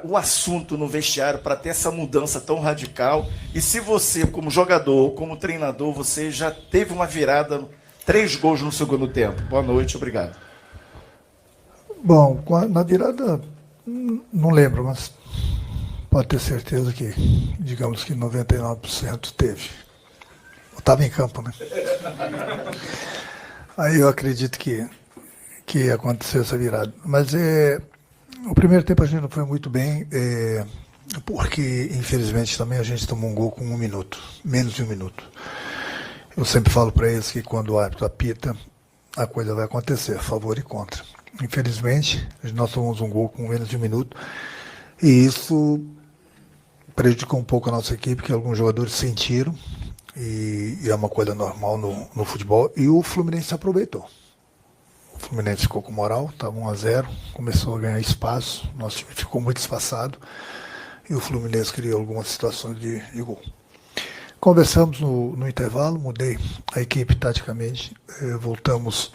o assunto no vestiário para ter essa mudança tão radical? E se você, como jogador, como treinador, você já teve uma virada, 3 gols no segundo tempo? Boa noite, obrigado. Bom, na virada, não lembro, mas pode ter certeza que, digamos que 99% teve. Eu estava em campo, né? Aí eu acredito que ia acontecer essa virada. Mas o primeiro tempo a gente não foi muito bem, porque infelizmente também a gente tomou um gol com 1 minuto, menos de 1 minuto. Eu sempre falo para eles que quando o árbitro apita, a coisa vai acontecer, a favor e contra. Infelizmente, nós tomamos um gol com menos de 1 minuto e isso prejudicou um pouco a nossa equipe, que alguns jogadores sentiram, e é uma coisa normal no futebol, e o Fluminense aproveitou. O Fluminense ficou com moral, estava 1-0, começou a ganhar espaço, nosso time ficou muito espaçado, e o Fluminense criou algumas situações de gol. Conversamos no intervalo, mudei a equipe taticamente, voltamos,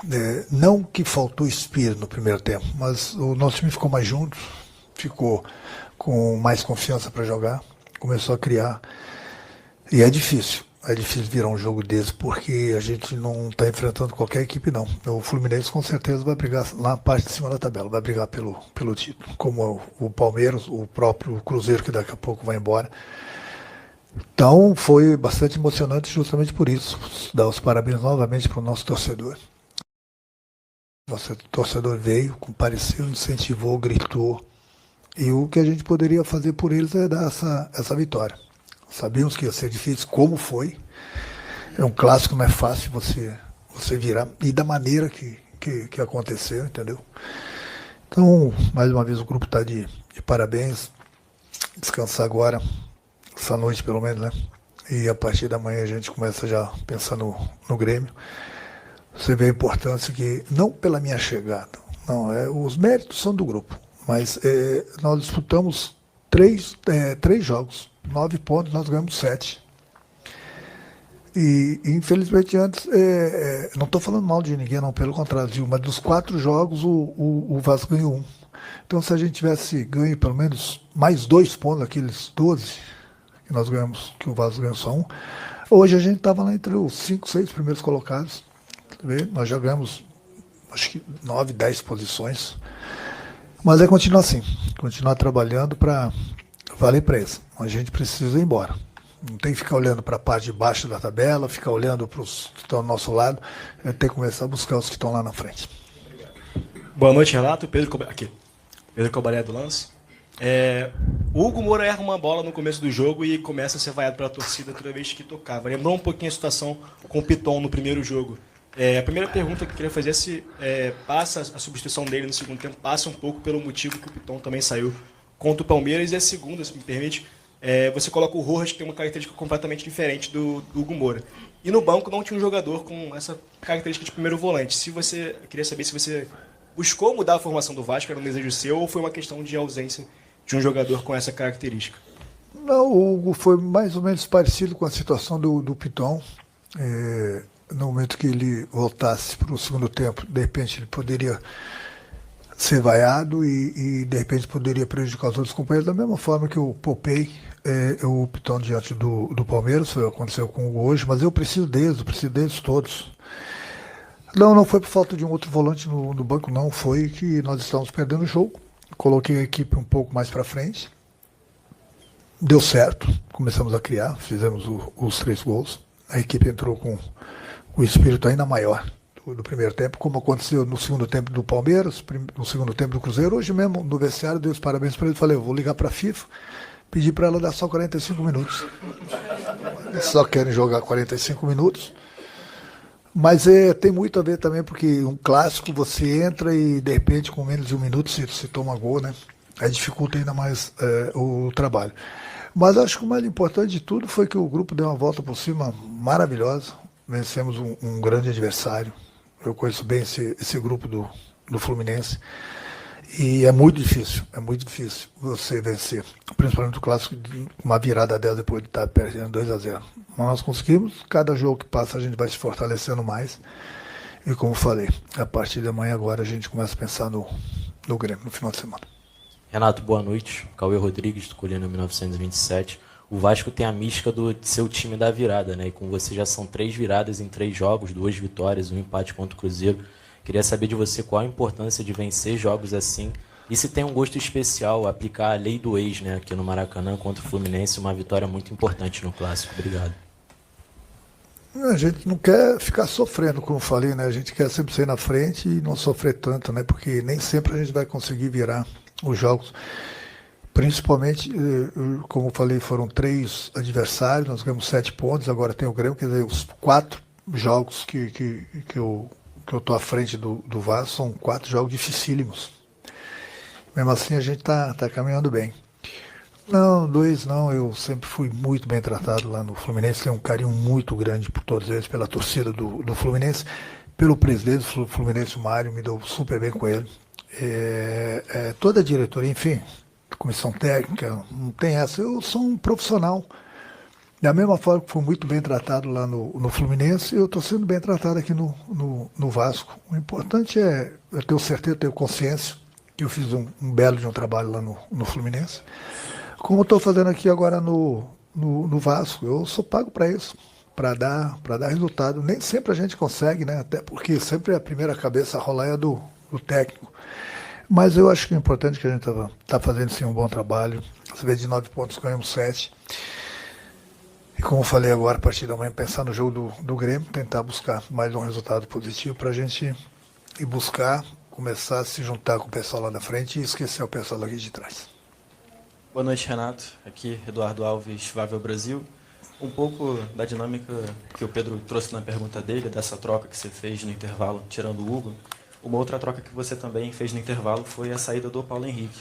não que faltou espírito no primeiro tempo, mas o nosso time ficou mais junto, ficou com mais confiança para jogar, começou a criar, e é difícil virar um jogo desse, porque a gente não está enfrentando qualquer equipe não. O Fluminense com certeza vai brigar lá na parte de cima da tabela, vai brigar pelo título, como o Palmeiras, o próprio Cruzeiro, que daqui a pouco vai embora. Então foi bastante emocionante justamente por isso. Dar os parabéns novamente para o nosso torcedor. Nosso torcedor veio, compareceu, incentivou, gritou. E o que a gente poderia fazer por eles é dar essa vitória. Sabíamos que ia ser difícil, como foi. É um clássico, não é fácil você virar. E da maneira que aconteceu, entendeu? Então, mais uma vez, o grupo está de parabéns. Descansar agora. Essa noite pelo menos, né? E a partir da manhã a gente começa já a pensar no Grêmio. Você vê a importância que, não pela minha chegada, não, os méritos são do grupo, mas nós disputamos três jogos, 9 pontos, nós ganhamos 7. E infelizmente antes, não estou falando mal de ninguém, não, pelo contrário, viu? Mas dos 4 jogos o Vasco ganhou 1. Então se a gente tivesse ganho pelo menos mais 2 pontos daqueles 12, que nós ganhamos, que o Vasco ganhou só 1. Hoje a gente estava lá entre os 5, 6 primeiros colocados. Nós já ganhamos, acho que 9, 10 posições. Mas é continuar assim, continuar trabalhando para valer para isso. A gente precisa ir embora. Não tem que ficar olhando para a parte de baixo da tabela, ficar olhando para os que estão ao nosso lado. Tem que começar a buscar os que estão lá na frente. Boa noite, Relato. Pedro Cobaré do Lance. O Hugo Moura erra uma bola no começo do jogo e começa a ser vaiado pela torcida toda vez que tocava. Lembrou um pouquinho a situação com o Piton no primeiro jogo. A primeira pergunta que eu queria fazer é se passa a substituição dele no segundo tempo, passa um pouco pelo motivo que o Piton também saiu contra o Palmeiras. E a segunda, se me permite, você coloca o Rojas, que tem uma característica completamente diferente do Hugo Moura. E no banco não tinha um jogador com essa característica de primeiro volante. Eu queria saber se você buscou mudar a formação do Vasco, era um desejo seu, ou foi uma questão de ausência de um jogador com essa característica? Não, o Hugo foi mais ou menos parecido com a situação do Piton. No momento que ele voltasse para o segundo tempo, de repente ele poderia ser vaiado e de repente poderia prejudicar os outros companheiros, da mesma forma que eu poupei o Piton diante do Palmeiras, foi o que aconteceu com o Hugo hoje, mas eu preciso deles todos. Não foi por falta de um outro volante no banco, não, foi que nós estávamos perdendo o jogo. Coloquei a equipe um pouco mais para frente, deu certo, começamos a criar, fizemos os 3 gols, a equipe entrou com o espírito ainda maior do primeiro tempo, como aconteceu no segundo tempo do Palmeiras, no segundo tempo do Cruzeiro. Hoje mesmo, no vestiário, dei os parabéns para ele, falei, eu vou ligar para a FIFA, pedir para ela dar só 45 minutos. Eles só querem jogar 45 minutos. Mas tem muito a ver também, porque um clássico você entra e de repente com menos de 1 minuto se toma gol, né? Aí dificulta ainda mais o trabalho. Mas acho que o mais importante de tudo foi que o grupo deu uma volta por cima maravilhosa. Vencemos um grande adversário. Eu conheço bem esse grupo do Fluminense. E é muito difícil você vencer, principalmente o clássico, uma virada dela depois de estar perdendo 2-0. Mas nós conseguimos, cada jogo que passa a gente vai se fortalecendo mais. E como falei, a partir de amanhã agora a gente começa a pensar no Grêmio, no final de semana. Renato, boa noite. Cauê Rodrigues, do Colina 1927. O Vasco tem a mística de ser o time da virada, né? E com você já são 3 viradas em 3 jogos, 2 vitórias, um empate contra o Cruzeiro. Queria saber de você qual a importância de vencer jogos assim e se tem um gosto especial aplicar a lei do ex, né? Aqui no Maracanã contra o Fluminense, uma vitória muito importante no Clássico. Obrigado. A gente não quer ficar sofrendo, como eu falei, né? A gente quer sempre sair na frente e não sofrer tanto, né? Porque nem sempre a gente vai conseguir virar os jogos. Principalmente, como eu falei, foram 3 adversários, nós ganhamos 7 pontos, agora tem o Grêmio, quer dizer, os 4 jogos que eu estou à frente do Vasco são 4 jogos dificílimos. Mesmo assim, a gente está caminhando bem. Não, 2 não, eu sempre fui muito bem tratado lá no Fluminense, tenho um carinho muito grande por todos eles, pela torcida do Fluminense, pelo presidente do Fluminense, o Mário, me deu super bem com ele. Toda a diretoria, enfim, comissão técnica, não tem essa, eu sou um profissional. Da mesma forma que fui muito bem tratado lá no Fluminense, eu estou sendo bem tratado aqui no Vasco. O importante é, eu tenho certeza, eu tenho consciência, que eu fiz um belo de um trabalho lá no Fluminense. Como eu estou fazendo aqui agora no Vasco, eu sou pago para isso, para dar resultado. Nem sempre a gente consegue, né? Até porque sempre a primeira cabeça a rolar é do técnico. Mas eu acho que o importante é que a gente está fazendo sim um bom trabalho. Você vê, de 9 pontos ganhamos 7. E como eu falei agora, a partir da manhã, pensar no jogo do Grêmio, tentar buscar mais um resultado positivo para a gente ir buscar, começar a se juntar com o pessoal lá na frente e esquecer o pessoal aqui de trás. Boa noite, Renato. Aqui, Eduardo Alves, Vável Brasil. Um pouco da dinâmica que o Pedro trouxe na pergunta dele, dessa troca que você fez no intervalo, tirando o Hugo. Uma outra troca que você também fez no intervalo foi a saída do Paulo Henrique,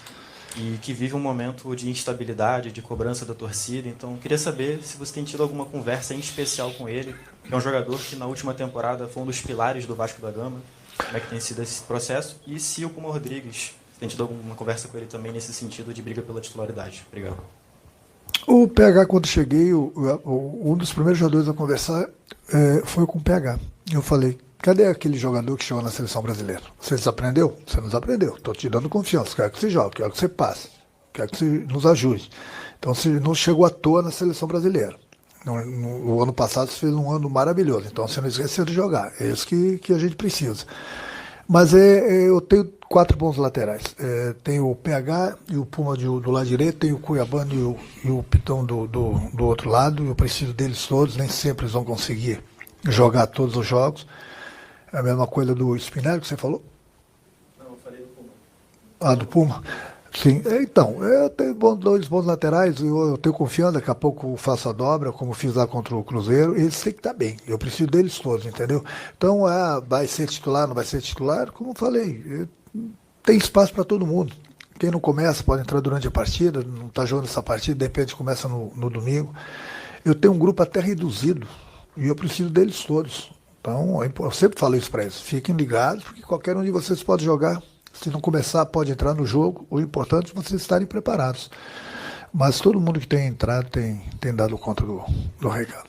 e que vive um momento de instabilidade, de cobrança da torcida. Então, queria saber se você tem tido alguma conversa em especial com ele, que é um jogador que na última temporada foi um dos pilares do Vasco da Gama. Como é que tem sido esse processo? E se o Puma Rodrigues tem tido alguma conversa com ele também nesse sentido de briga pela titularidade? Obrigado. O PH, quando cheguei, um dos primeiros jogadores a conversar foi com o PH. Eu falei, cadê aquele jogador que chegou na seleção brasileira? Você desaprendeu? Você não desaprendeu. Estou te dando confiança. Quero que você jogue, quero que você passe, quero que você nos ajude. Então, você não chegou à toa na seleção brasileira. No ano passado, você fez um ano maravilhoso. Então, você não esqueceu de jogar. É isso que a gente precisa. Mas eu tenho 4 bons laterais. Tenho o PH e o Puma do lado direito, tenho o Cuiabano e o Pitão do outro lado. Eu preciso deles todos, nem sempre eles vão conseguir jogar todos os jogos. É a mesma coisa do Spinelli que você falou? Não, eu falei do Puma. Ah, do Puma? Sim. Então, eu tenho 2 bons laterais, eu tenho confiança, daqui a pouco eu faço a dobra, como fiz lá contra o Cruzeiro, eles têm que estar bem. Eu preciso deles todos, entendeu? Então, vai ser titular, não vai ser titular? Como eu falei, tem espaço para todo mundo. Quem não começa pode entrar durante a partida, não está jogando essa partida, de repente começa no domingo. Eu tenho um grupo até reduzido e eu preciso deles todos. Então, eu sempre falo isso para eles. Fiquem ligados, porque qualquer um de vocês pode jogar. Se não começar, pode entrar no jogo. O importante é vocês estarem preparados. Mas todo mundo que tem entrado tem dado conta do recado.